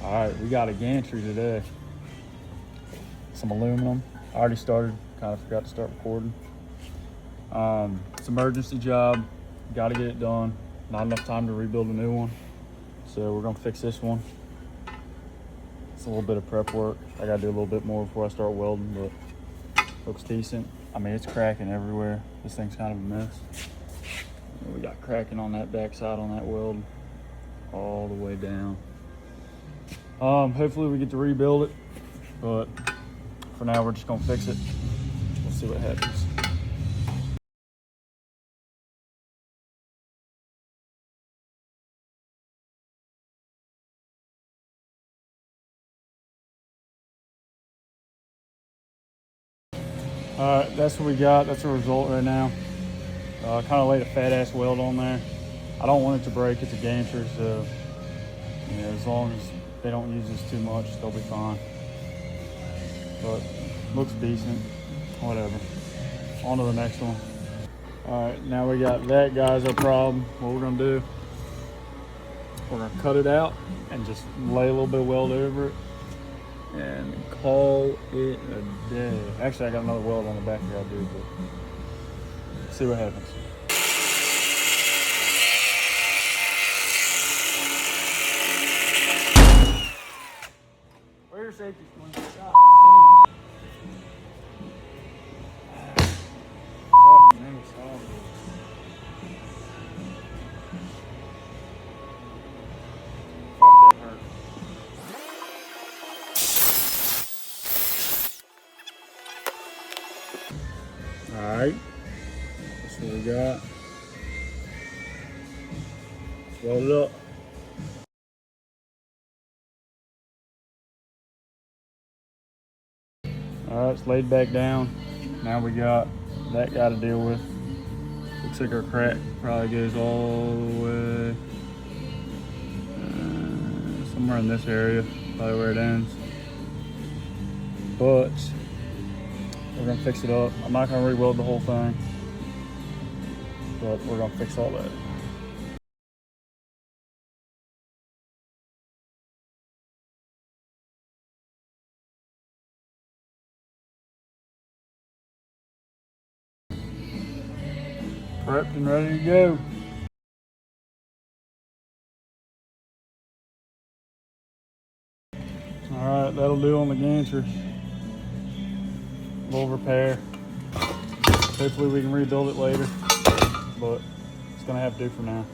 All right, we got a gantry today. Some aluminum. I already started, kind of forgot to start recording. It's an emergency job, got to get it done. Not enough time to rebuild a new one. So we're gonna fix this one. It's a little bit of prep work. I gotta do a little bit more before I start welding, but looks decent. I mean, it's cracking everywhere. This thing's kind of a mess. We got cracking on that backside on that weld all the way down. Hopefully we get to rebuild it, but for now we're just gonna fix it. We'll see what happens. All right, that's what we got. That's the result right now. Kind of laid a fat ass weld on there. I don't want it to break. It's a gantry, so you know, as long as they don't use this too much, they'll be fine. But looks decent. Whatever. On to the next one. All right, now we got that guy's our problem. What we're gonna do, we're gonna cut it out and just lay a little bit of weld over it and call it a day. Actually, I got another weld on the back here I do, but see what happens. Where's your safety swing? All right, that's what we got. Weld it up. All right, it's laid back down. Now we got that guy to deal with. Looks like our crack probably goes all the way somewhere in this area, probably where it ends. But we're gonna fix it up. I'm not gonna re-weld the whole thing, but we're gonna fix all that. Prepped and ready to go. All right, that'll do on the gantry. A little repair. Hopefully we can rebuild it later, but it's gonna have to do for now.